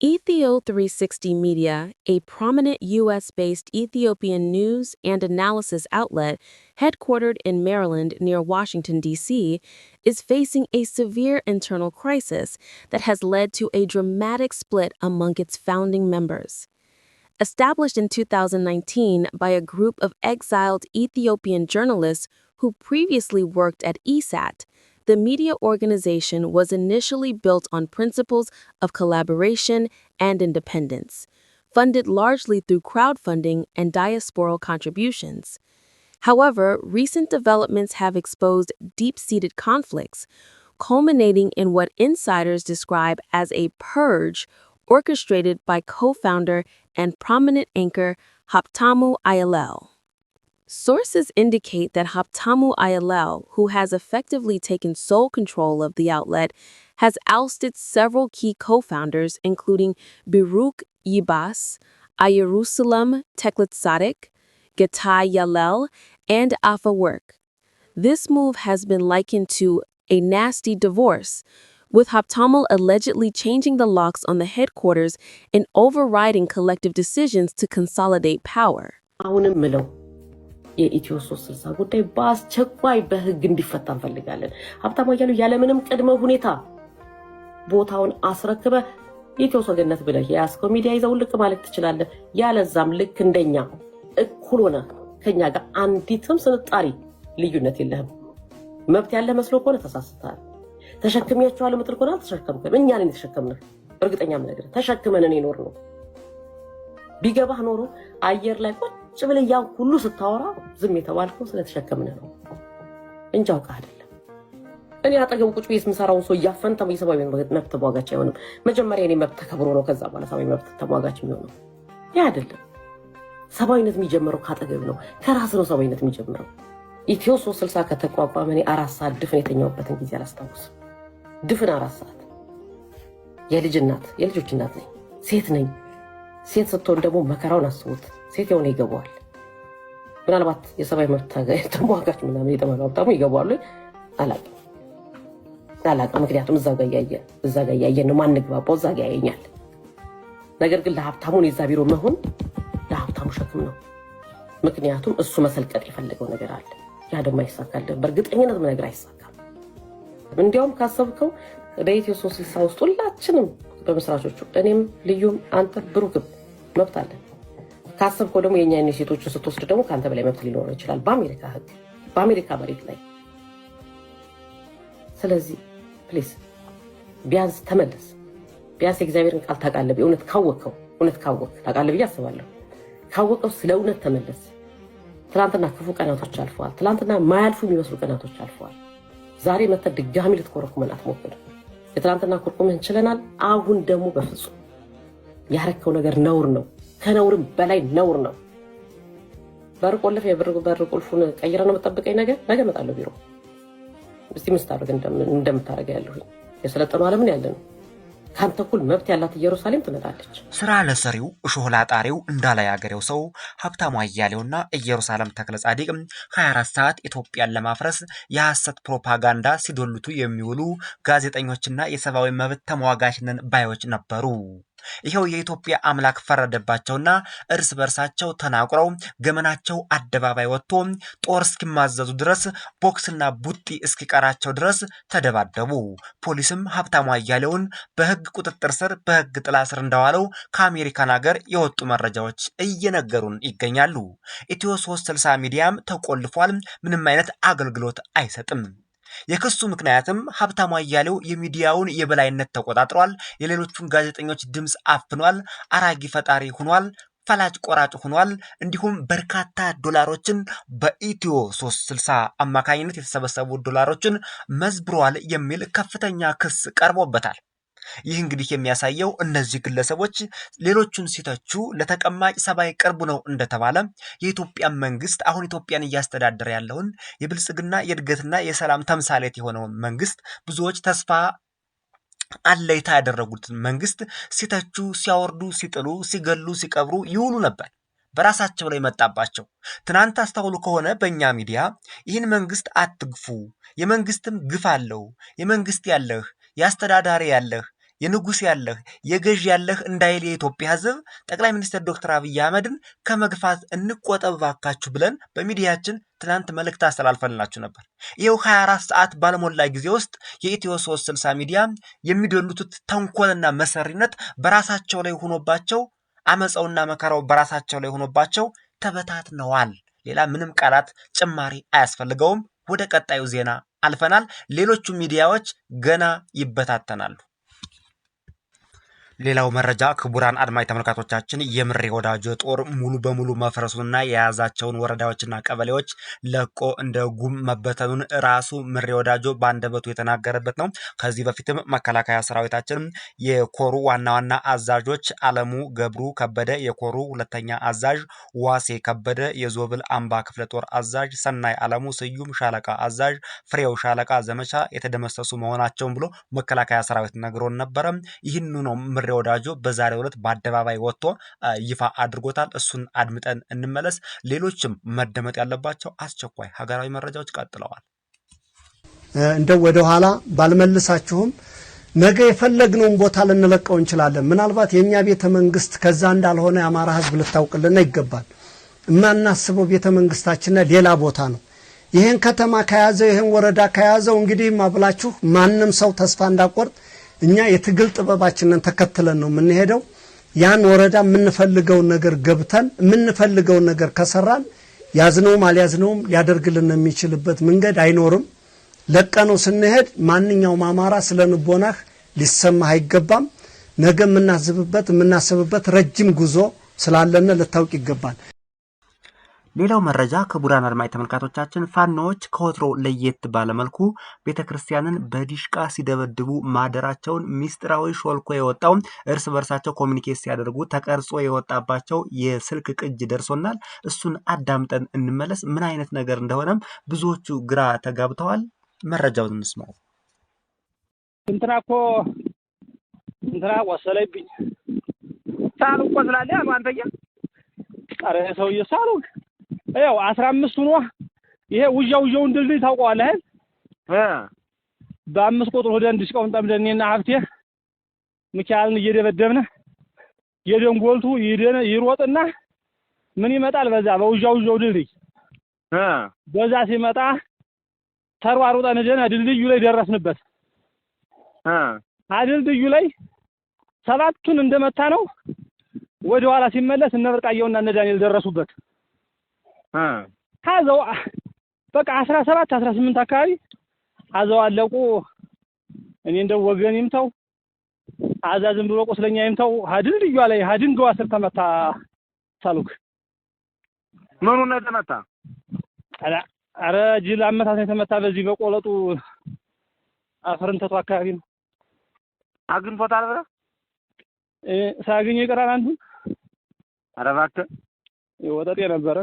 Ethio 360 Media, a prominent U.S. based Ethiopian news and analysis outlet headquartered in Maryland near Washington, D.C., is facing a severe internal crisis that has led to a dramatic split among its founding members. Established in 2019 by a group of exiled Ethiopian journalists who previously worked at ESAT, the media organization was initially built on principles of collaboration and independence, funded largely through crowdfunding and diasporal contributions. However, recent developments have exposed deep-seated conflicts, culminating in what insiders describe as a purge orchestrated by co-founder and prominent anchor Haptamu Ayalel. Sources indicate that Haptamu Ayalel, who has effectively taken sole control of the outlet, has ousted several key co-founders including Baruch Yibas, Ayerusalem Tekletsadek, Getai Yalel, and Afa Work. This move has been likened to a nasty divorce, with Haptamul allegedly changing the locks on the headquarters and overriding collective decisions to consolidate power. አሁንም ምለው የኢትዮ 360 ጉዳይ በአስቸኳይ በህግ እንዲፈታ እንፈልጋለን። ሀብታሙ አያሌው ያለምንም ቅድመ ሁኔታ ቦታውን አስረክበ የኢትዮ ሰገነት ብለህ የያዝከው ሚዲያ ይዘው ልክ ማለት ትችላለህ። ያለዛም ልክ እንደኛ እኩል ሆነ ከኛ ጋር አንዲትም ስንጣሪ ልዩነት የለህም። መብት ያለ መስሎ ከሆነ ተሳስተሃል። ተሸክሚያቸዋለሁ ምትል ከሆነ ተሸከምከም። እኛ ነን ተሸከምነህ። እርግጠኛ ነገር ተሸክመን እኔ ነው ቢገባህ ኖሮ አየር ላይ ቁጭ ብለህ ያን ሁሉ ስታወራ ዝም የተባልከው ስለተሸከምነህ ነው እንጂ አውቀህ አይደለም። እኔ አጠገቡ ቁጭ ብዬ ስምሰራውን ሰው ያፈንተው የሰብአዊ መብት ተሟጋች አይሆንም። መጀመሪያ እኔ መብት ተከብሮ ነው ከዛ በኋላ ሰብአዊ መብት ተሟጋች የሚሆነው። ያ አይደለም። ሰብአዊነት የሚጀምረው ካጠገብ ነው፣ ከራስ ነው ሰብአዊነት የሚጀምረው። ኢትዮ 360 ከተቋቋመ እኔ 4 ሰዓት ድፍን የተኛውበትን ጊዜ አላስታውስም። ድፍን 4 ሰዓት የልጆች እናት ነኝ፣ ሴት ነኝ። ሴት ስትሆን ደግሞ መከራውን አስቡት። ሴት የሆነ ይገባዋል። ምናልባት የሰብአዊ መብት ተሟጋች ምናምን የተመራውታሙ ይገባዋል አላውቅም። ምክንያቱም እዛ ጋር ያየን ነው ማንግባባው፣ እዛ ጋር ያየኛል። ነገር ግን ለሀብታሙን የዛ ቢሮ መሆን ለሀብታሙ ሸክም ነው። ምክንያቱም እሱ መሰልቀጥ የፈለገው ነገር አለ። ያ ደግሞ አይሳካልም። በእርግጠኝነት ነገር አይሳካም። እንዲያውም ካሰብከው በኢትዮ 360 ውስጥ ሁላችንም በመስራቾቹ እኔም ልዩም አንተ ብሩክም መብት አለ። ካሰብከው ደግሞ የኛ ሴቶችን ስትወስድ ደግሞ ካንተ በላይ መብት ሊኖር ይችላል በአሜሪካ ሕግ በአሜሪካ መሬት ላይ። ስለዚህ ፕሊዝ ቢያንስ ተመለስ። ቢያንስ የእግዚአብሔርን ቃል ታውቃለህ። እውነት ካወቅከው ታውቃለህ ብዬ አስባለሁ። ካወቀው ስለ እውነት ተመለስ። ትናንትና ክፉ ቀናቶች አልፈዋል። ትናንትና ማያልፉ የሚመስሉ ቀናቶች አልፈዋል። ዛሬ መተህ ድጋሚ ልትኮረኩመን አትሞክር። የትናንትና ኮርኩመን ችለናል። አሁን ደግሞ በፍጹም ያረከው ነገር ነውር ነው፣ ከነውርም በላይ ነውር ነው። በር ቆልፍ የበር ቁልፉን ቀይረ ነው መጠበቀኝ። ነገ እመጣለሁ ቢሮ። እስቲ መስታረግ እንደምታረጋ ያለሁ የሰለጠኑ ዓለምን ያለ ነው። ካንተ እኩል መብት ያላት ኢየሩሳሌም ትመጣለች። ስራ ለሰሪው እሾህ ላጣሪው እንዳለ ያገሬው ሰው ሀብታሙ አያሌውና ኢየሩሳሌም ተክለጻዲቅ 24 ሰዓት ኢትዮጵያን ለማፍረስ የሐሰት ፕሮፓጋንዳ ሲዶልቱ የሚውሉ ጋዜጠኞችና የሰብአዊ መብት ተሟጋች ነን ባዮች ነበሩ። ይሄው የኢትዮጵያ አምላክ ፈረደባቸውና እርስ በርሳቸው ተናቁረው ገመናቸው አደባባይ ወጥቶ ጦር እስኪማዘዙ ድረስ ቦክስና ቡጢ እስኪቀራቸው ድረስ ተደባደቡ። ፖሊስም ሀብታሙ አያሌውን በህግ ቁጥጥር ስር በህግ ጥላ ስር እንዳዋለው ከአሜሪካን ሀገር የወጡ መረጃዎች እየነገሩን ይገኛሉ። ኢትዮ 360 ሚዲያም ተቆልፏል። ምንም አይነት አገልግሎት አይሰጥም። የክሱ ምክንያትም ሀብታሙ አያሌው የሚዲያውን የበላይነት ተቆጣጥሯል፣ የሌሎቹን ጋዜጠኞች ድምፅ አፍኗል፣ አራጊ ፈጣሪ ሆኗል፣ ፈላጭ ቆራጭ ሆኗል፣ እንዲሁም በርካታ ዶላሮችን በኢትዮ 360 አማካኝነት የተሰበሰቡ ዶላሮችን መዝብሯል የሚል ከፍተኛ ክስ ቀርቦበታል። ይህ እንግዲህ የሚያሳየው እነዚህ ግለሰቦች ሌሎቹን ሲተቹ ለተቀማጭ ሰባይ ቅርቡ ነው እንደተባለ የኢትዮጵያ መንግስት አሁን ኢትዮጵያን እያስተዳደረ ያለውን የብልጽግና የእድገትና የሰላም ተምሳሌት የሆነውን መንግስት ብዙዎች ተስፋ አለይታ ያደረጉትን መንግስት ሲተቹ፣ ሲያወርዱ፣ ሲጥሉ፣ ሲገሉ፣ ሲቀብሩ ይውሉ ነበር። በራሳቸው ላይ መጣባቸው። ትናንት አስተውሉ ከሆነ በእኛ ሚዲያ ይህን መንግስት አትግፉ፣ የመንግስትም ግፍ አለው፣ የመንግስት ያለህ የአስተዳዳሪ ያለህ የንጉስ ያለህ የገዥ ያለህ እንዳይል የኢትዮጵያ ህዝብ ጠቅላይ ሚኒስትር ዶክተር አብይ አህመድን ከመግፋት እንቆጠብ ባካችሁ ብለን በሚዲያችን ትናንት መልእክት አስተላልፈልናችሁ ነበር። ይኸው 24 ሰዓት ባለሞላ ጊዜ ውስጥ የኢትዮ 360 ሚዲያ የሚደሉት ተንኮልና መሰሪነት በራሳቸው ላይ ሆኖባቸው አመፀውና መከራው በራሳቸው ላይ ሆኖባቸው ተበታትነዋል። ሌላ ምንም ቃላት ጭማሪ አያስፈልገውም። ወደ ቀጣዩ ዜና አልፈናል። ሌሎቹ ሚዲያዎች ገና ይበታተናሉ። ሌላው መረጃ ክቡራን አድማጭ ተመልካቾቻችን የምሬ ወዳጆ ጦር ሙሉ በሙሉ መፍረሱንና የያዛቸውን ወረዳዎችና ቀበሌዎች ለቆ እንደ ጉም መበተኑን ራሱ ምሬ ወዳጆ በአንደበቱ የተናገረበት ነው። ከዚህ በፊትም መከላከያ ሰራዊታችን የኮሩ ዋና ዋና አዛዦች አለሙ ገብሩ ከበደ የኮሩ ሁለተኛ አዛዥ፣ ዋሴ ከበደ የዞብል አምባ ክፍለ ጦር አዛዥ፣ ሰናይ አለሙ ስዩም ሻለቃ አዛዥ፣ ፍሬው ሻለቃ ዘመቻ የተደመሰሱ መሆናቸውን ብሎ መከላከያ ሰራዊት ነግሮን ነበረ። ይህንኑ ነው ምሬ ወዳጆ በዛሬው ዕለት በአደባባይ ወጥቶ ይፋ አድርጎታል። እሱን አድምጠን እንመለስ። ሌሎችም መደመጥ ያለባቸው አስቸኳይ ሀገራዊ መረጃዎች ቀጥለዋል። እንደው ወደ ኋላ ባልመልሳችሁም ነገ የፈለግነውን ቦታ ልንለቀው እንችላለን። ምናልባት የኛ ቤተ መንግስት ከዛ እንዳልሆነ የአማራ ህዝብ ልታውቅልና ይገባል። የማናስበው ቤተ መንግስታችን ሌላ ቦታ ነው። ይሄን ከተማ ከያዘው ይሄን ወረዳ ከያዘው እንግዲህ ማብላችሁ ማንም ሰው ተስፋ እንዳቆርጥ እኛ የትግል ጥበባችንን ተከትለን ነው የምንሄደው። ያን ወረዳ የምንፈልገውን ነገር ገብተን የምንፈልገውን ነገር ከሰራን ያዝነውም አልያዝነውም ሊያደርግልን የሚችልበት መንገድ አይኖርም። ለቀነው ስንሄድ ማንኛውም አማራ ስለንቦናህ ሊሰማህ አይገባም። ነገ የምናስብበት ረጅም ጉዞ ስላለነ ልታውቅ ይገባል። ሌላው መረጃ ክቡራን አድማጭ ተመልካቾቻችን ፋኖዎች ከወትሮ ለየት ባለመልኩ ቤተክርስቲያንን በዲሽቃ ሲደበድቡ ማደራቸውን ሚስጥራዊ ሾልኮ የወጣው እርስ በርሳቸው ኮሚኒኬት ሲያደርጉ ተቀርጾ የወጣባቸው የስልክ ቅጅ ደርሶናል። እሱን አዳምጠን እንመለስ። ምን አይነት ነገር እንደሆነም ብዙዎቹ ግራ ተጋብተዋል። መረጃውን እንስማው። እንትና ወሰለብኝ ሳሉ እኮ ስላለ ያሉ አንተኛ አረ ሰውዬ ሳሉ ያው 15 ሆኖ ይሄ ውጃውን ድልድይ ታውቀዋለህ አይደል? በ5 ቁጥር ወደን ድሽቃውን ጠምደንና ሀብቴ ሚካኤልን እየደበደብነ የደንጎልቱ ይሮጥና ምን ይመጣል በዛ በውጃው ድልድይ በዛ ሲመጣ ተሯሩጠን ደና ድልድዩ ላይ ደረስንበት። ድልድዩ ላይ ሰባቱን እንደመታ ነው ወደ ኋላ ሲመለስ እነ ብርቃየውና እነ ዳንኤል ደረሱበት። አዛው በቃ 17 18 አካባቢ አዛው አለቁ። እኔ እንደው ወገን ይምታው አዛዝም ብሎ ቆስለኛ ይምታው ድልድዩ ላይ ድንጋዋ ስር ተመታ። ሳሉክ ምኑ ነው ተመታ? አረ ጅል አመታት የተመታ በዚህ በቆለጡ አፈርንተቱ አካባቢ ነው። አግኝቶታል ብለህ ሳገኘ ይቀራል አንዱ። አረ እባክህ ወጣጤ ነበረ።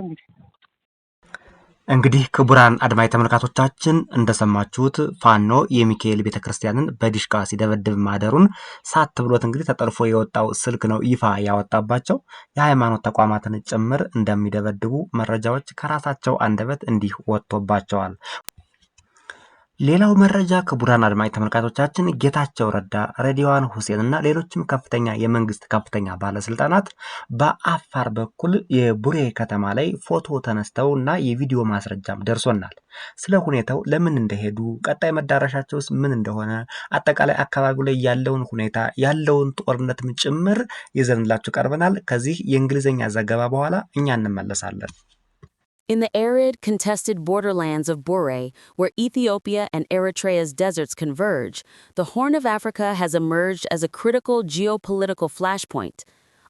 እንግዲህ ክቡራን አድማጭ ተመልካቾቻችን እንደሰማችሁት ፋኖ የሚካኤል ቤተክርስቲያንን በዲሽቃ ሲደበድብ ማደሩን ሳት ብሎት እንግዲህ ተጠልፎ የወጣው ስልክ ነው ይፋ ያወጣባቸው። የሃይማኖት ተቋማትን ጭምር እንደሚደበድቡ መረጃዎች ከራሳቸው አንደበት እንዲህ ወጥቶባቸዋል። ሌላው መረጃ ክቡራን አድማጭ ተመልካቾቻችን ጌታቸው ረዳ፣ ሬድዋን ሁሴን እና ሌሎችም ከፍተኛ የመንግስት ከፍተኛ ባለስልጣናት በአፋር በኩል የቡሬ ከተማ ላይ ፎቶ ተነስተው እና የቪዲዮ ማስረጃም ደርሶናል። ስለ ሁኔታው ለምን እንደሄዱ ቀጣይ መዳረሻቸውስ ምን እንደሆነ አጠቃላይ አካባቢው ላይ ያለውን ሁኔታ ያለውን ጦርነትም ጭምር ይዘንላችሁ ቀርበናል። ከዚህ የእንግሊዝኛ ዘገባ በኋላ እኛ እንመለሳለን። In the arid, contested borderlands of Bure, where Ethiopia and Eritrea's deserts converge, the Horn of Africa has emerged as a critical geopolitical flashpoint.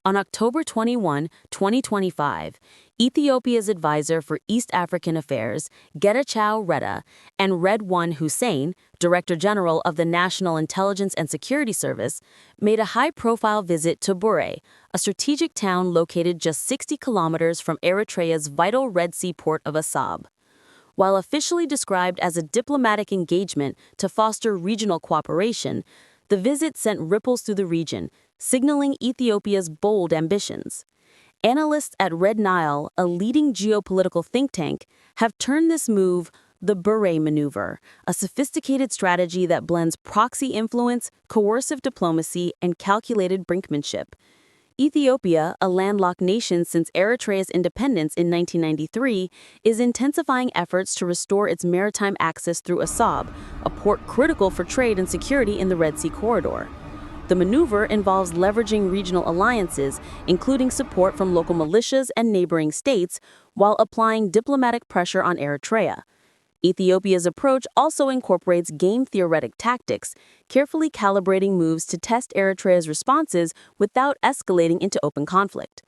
On October 21, 2025, Ethiopia's advisor for East African Affairs, Getachew Reda, and Redwan Hussein, Director General of the National Intelligence and Security Service, made a high-profile visit to Bure, a strategic town located just 60 kilometers from Eritrea's vital Red Sea port of Assab. While officially described as a diplomatic engagement to foster regional cooperation, the visit sent ripples through the region, signaling Ethiopia's bold ambitions. Analysts at Red Nile, a leading geopolitical think tank, have turned this move The Bure Maneuver, a sophisticated strategy that blends proxy influence, coercive diplomacy, and calculated brinkmanship. Ethiopia, a landlocked nation since Eritrea's independence in 1993, is intensifying efforts to restore its maritime access through Assab, a port critical for trade and security in the Red Sea corridor. The maneuver involves leveraging regional alliances, including support from local militias and neighboring states, while applying diplomatic pressure on Eritrea. Ethiopia's approach also incorporates game-theoretic tactics, carefully calibrating moves to test Eritrea's responses without escalating into open conflict.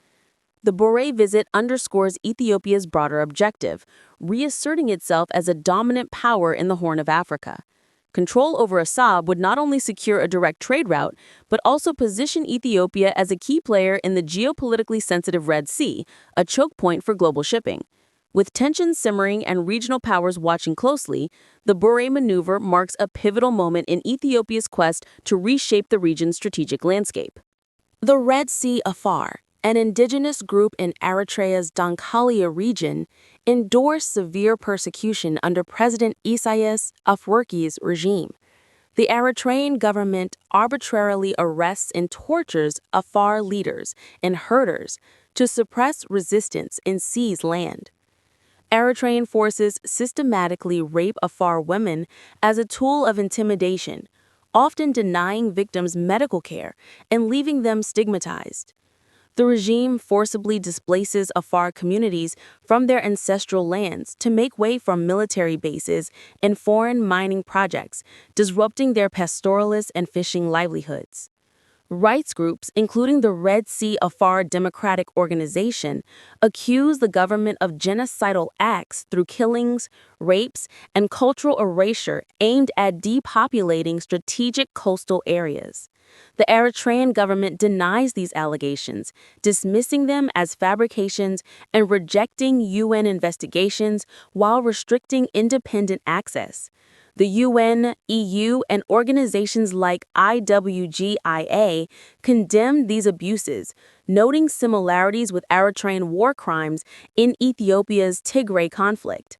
The Bure visit underscores Ethiopia's broader objective, reasserting itself as a dominant power in the Horn of Africa. Control over Assab would not only secure a direct trade route, but also position Ethiopia as a key player in the geopolitically sensitive Red Sea, a choke point for global shipping. With tensions simmering and regional powers watching closely, the Bure maneuver marks a pivotal moment in Ethiopia's quest to reshape the region's strategic landscape. The Red Sea Afar, an indigenous group in Eritrea's Dongolia region, endured severe persecution under President Isaias Afwerki's regime. The Eritrean government arbitrarily arrests and tortures Afar leaders and herders to suppress resistance and seize land. Eritrean forces systematically rape Afar women as a tool of intimidation, often denying victims medical care and leaving them stigmatized. The regime forcibly displaces Afar communities from their ancestral lands to make way for military bases and foreign mining projects, disrupting their pastoralist and fishing livelihoods. Rights groups, including the Red Sea Afar Democratic Organization, accuse the government of genocidal acts through killings, rapes, and cultural erasure aimed at depopulating strategic coastal areas. The Eritrean government denies these allegations, dismissing them as fabrications and rejecting UN investigations while restricting independent access. The UN, EU, and organizations like IWGIA condemned these abuses, noting similarities with Eritrean war crimes in Ethiopia's Tigray conflict.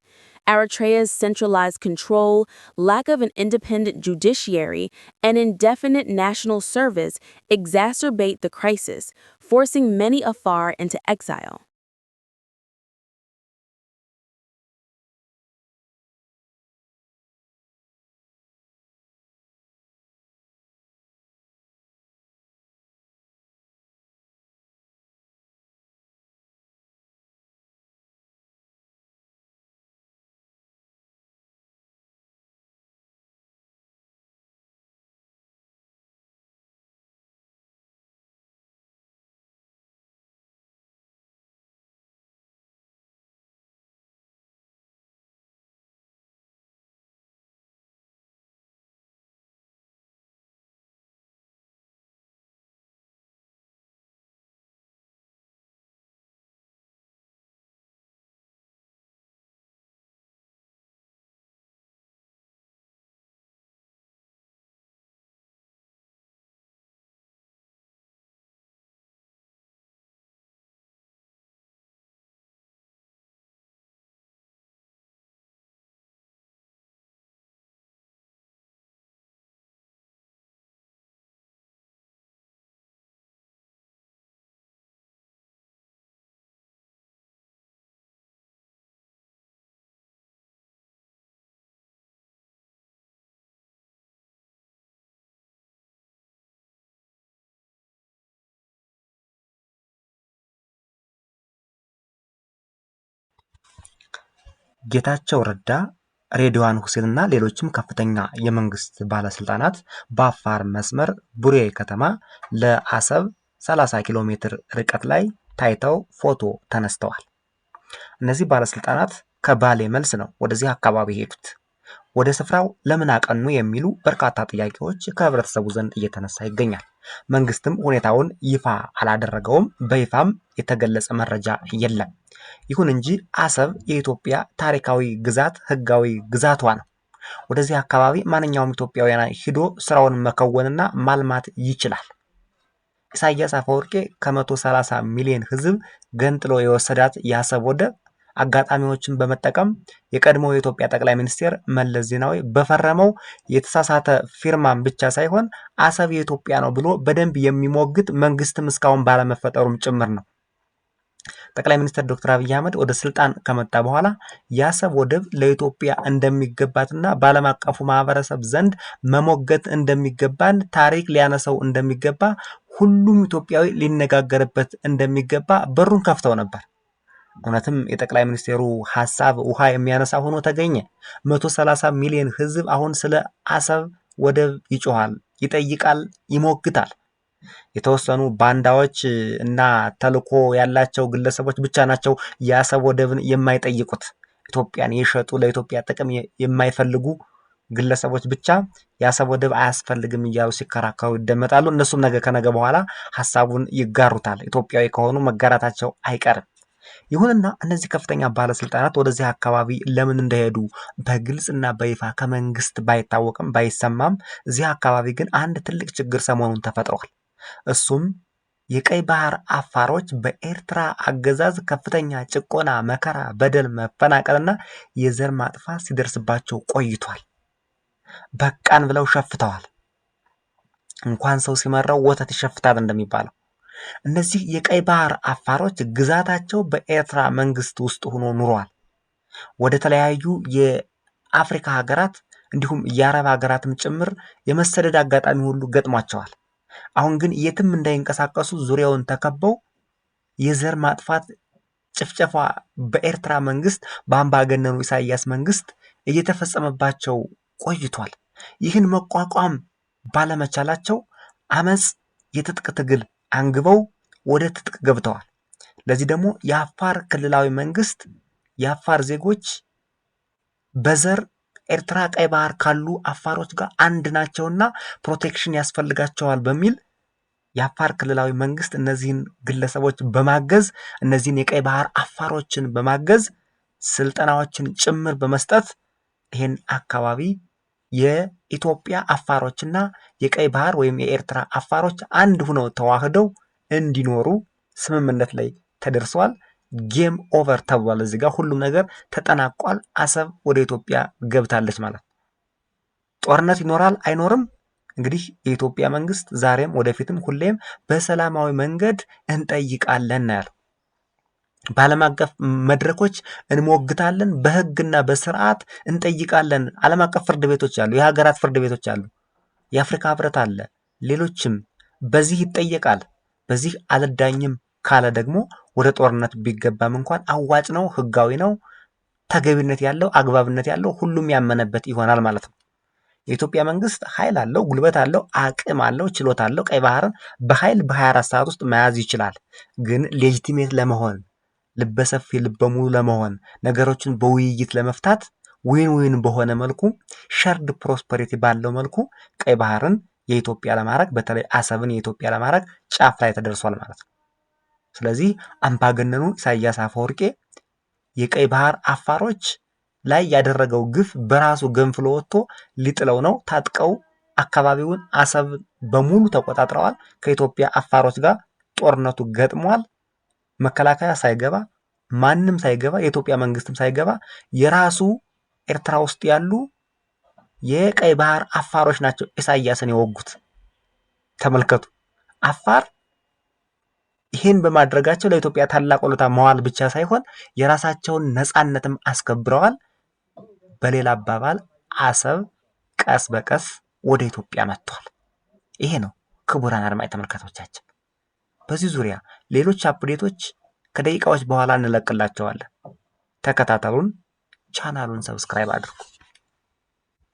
Eritrea's centralized control, lack of an independent judiciary, and indefinite national service exacerbate the crisis, forcing many Afar into exile. ጌታቸው ረዳ፣ ሬድዋን ሁሴንና ሌሎችም ከፍተኛ የመንግስት ባለስልጣናት በአፋር መስመር ቡሬ ከተማ ለአሰብ 30 ኪሎ ሜትር ርቀት ላይ ታይተው ፎቶ ተነስተዋል። እነዚህ ባለስልጣናት ከባሌ መልስ ነው ወደዚህ አካባቢ ሄዱት። ወደ ስፍራው ለምን አቀኑ የሚሉ በርካታ ጥያቄዎች ከህብረተሰቡ ዘንድ እየተነሳ ይገኛል። መንግስትም ሁኔታውን ይፋ አላደረገውም፣ በይፋም የተገለጸ መረጃ የለም። ይሁን እንጂ አሰብ የኢትዮጵያ ታሪካዊ ግዛት ህጋዊ ግዛቷ ነው። ወደዚህ አካባቢ ማንኛውም ኢትዮጵያውያን ሂዶ ስራውን መከወንና ማልማት ይችላል። ኢሳያስ አፈወርቄ ከ130 ሚሊዮን ህዝብ ገንጥሎ የወሰዳት የአሰብ ወደብ አጋጣሚዎችን በመጠቀም የቀድሞው የኢትዮጵያ ጠቅላይ ሚኒስትር መለስ ዜናዊ በፈረመው የተሳሳተ ፊርማን ብቻ ሳይሆን አሰብ የኢትዮጵያ ነው ብሎ በደንብ የሚሞግት መንግስትም እስካሁን ባለመፈጠሩም ጭምር ነው። ጠቅላይ ሚኒስትር ዶክተር አብይ አህመድ ወደ ስልጣን ከመጣ በኋላ የአሰብ ወደብ ለኢትዮጵያ እንደሚገባትና በዓለም አቀፉ ማህበረሰብ ዘንድ መሞገት እንደሚገባን ታሪክ ሊያነሳው እንደሚገባ ሁሉም ኢትዮጵያዊ ሊነጋገርበት እንደሚገባ በሩን ከፍተው ነበር። እውነትም የጠቅላይ ሚኒስትሩ ሐሳብ ውሃ የሚያነሳ ሆኖ ተገኘ። 130 ሚሊዮን ህዝብ አሁን ስለ አሰብ ወደብ ይጮሃል፣ ይጠይቃል፣ ይሞግታል። የተወሰኑ ባንዳዎች እና ተልኮ ያላቸው ግለሰቦች ብቻ ናቸው የአሰብ ወደብን የማይጠይቁት። ኢትዮጵያን የሸጡ ለኢትዮጵያ ጥቅም የማይፈልጉ ግለሰቦች ብቻ የአሰብ ወደብ አያስፈልግም እያሉ ሲከራከሩ ይደመጣሉ። እነሱም ነገ ከነገ በኋላ ሐሳቡን ይጋሩታል። ኢትዮጵያዊ ከሆኑ መጋራታቸው አይቀርም። ይሁንና እነዚህ ከፍተኛ ባለስልጣናት ወደዚህ አካባቢ ለምን እንደሄዱ በግልጽና በይፋ ከመንግስት ባይታወቅም ባይሰማም፣ እዚህ አካባቢ ግን አንድ ትልቅ ችግር ሰሞኑን ተፈጥሯል። እሱም የቀይ ባህር አፋሮች በኤርትራ አገዛዝ ከፍተኛ ጭቆና፣ መከራ፣ በደል፣ መፈናቀልና የዘር ማጥፋት ሲደርስባቸው ቆይቷል። በቃን ብለው ሸፍተዋል። እንኳን ሰው ሲመራው ወተት ይሸፍታል እንደሚባለው እነዚህ የቀይ ባህር አፋሮች ግዛታቸው በኤርትራ መንግስት ውስጥ ሆኖ ኑሯል። ወደ ተለያዩ የአፍሪካ ሀገራት እንዲሁም የአረብ ሀገራትም ጭምር የመሰደድ አጋጣሚ ሁሉ ገጥሟቸዋል። አሁን ግን የትም እንዳይንቀሳቀሱ ዙሪያውን ተከበው የዘር ማጥፋት ጭፍጨፋ በኤርትራ መንግስት በአምባገነኑ ኢሳያስ መንግስት እየተፈጸመባቸው ቆይቷል። ይህን መቋቋም ባለመቻላቸው አመጽ፣ የትጥቅ ትግል አንግበው ወደ ትጥቅ ገብተዋል። ለዚህ ደግሞ የአፋር ክልላዊ መንግስት የአፋር ዜጎች በዘር ኤርትራ ቀይ ባህር ካሉ አፋሮች ጋር አንድ ናቸውና ፕሮቴክሽን ያስፈልጋቸዋል በሚል የአፋር ክልላዊ መንግስት እነዚህን ግለሰቦች በማገዝ እነዚህን የቀይ ባህር አፋሮችን በማገዝ ስልጠናዎችን ጭምር በመስጠት ይህን አካባቢ የኢትዮጵያ አፋሮችና የቀይ ባህር ወይም የኤርትራ አፋሮች አንድ ሆነው ተዋህደው እንዲኖሩ ስምምነት ላይ ተደርሰዋል። ጌም ኦቨር ተብሏል። እዚህ ጋር ሁሉም ነገር ተጠናቋል። አሰብ ወደ ኢትዮጵያ ገብታለች ማለት ነው። ጦርነት ይኖራል አይኖርም? እንግዲህ የኢትዮጵያ መንግስት ዛሬም ወደፊትም ሁሌም በሰላማዊ መንገድ እንጠይቃለን ያለው። በዓለም አቀፍ መድረኮች እንሞግታለን፣ በህግና በስርዓት እንጠይቃለን። ዓለም አቀፍ ፍርድ ቤቶች አሉ፣ የሀገራት ፍርድ ቤቶች አሉ፣ የአፍሪካ ህብረት አለ፣ ሌሎችም በዚህ ይጠየቃል። በዚህ አልዳኝም ካለ ደግሞ ወደ ጦርነት ቢገባም እንኳን አዋጭ ነው፣ ህጋዊ ነው፣ ተገቢነት ያለው አግባብነት ያለው ሁሉም ያመነበት ይሆናል ማለት ነው። የኢትዮጵያ መንግስት ኃይል አለው፣ ጉልበት አለው፣ አቅም አለው፣ ችሎታ አለው። ቀይ ባህርን በኃይል በ24 ሰዓት ውስጥ መያዝ ይችላል። ግን ሌጂቲሜት ለመሆን ልበሰፊ ልበሙሉ ለመሆን ነገሮችን በውይይት ለመፍታት ዊን ዊን በሆነ መልኩ ሸርድ ፕሮስፐሪቲ ባለው መልኩ ቀይ ባህርን የኢትዮጵያ ለማድረግ በተለይ አሰብን የኢትዮጵያ ለማድረግ ጫፍ ላይ ተደርሷል ማለት ነው። ስለዚህ አምባገነኑ ኢሳያስ አፈወርቄ የቀይ ባህር አፋሮች ላይ ያደረገው ግፍ በራሱ ገንፍሎ ወጥቶ ሊጥለው ነው። ታጥቀው አካባቢውን አሰብ በሙሉ ተቆጣጥረዋል። ከኢትዮጵያ አፋሮች ጋር ጦርነቱ ገጥሟል። መከላከያ ሳይገባ ማንም ሳይገባ የኢትዮጵያ መንግስትም ሳይገባ የራሱ ኤርትራ ውስጥ ያሉ የቀይ ባህር አፋሮች ናቸው ኢሳያስን የወጉት። ተመልከቱ። አፋር ይህን በማድረጋቸው ለኢትዮጵያ ታላቅ ውለታ መዋል ብቻ ሳይሆን የራሳቸውን ነፃነትም አስከብረዋል። በሌላ አባባል አሰብ ቀስ በቀስ ወደ ኢትዮጵያ መጥቷል። ይሄ ነው ክቡራን አድማጭ ተመልካቾቻችን። በዚህ ዙሪያ ሌሎች አፕዴቶች ከደቂቃዎች በኋላ እንለቅላቸዋለን። ተከታተሉን። ቻናሉን ሰብስክራይብ አድርጉ።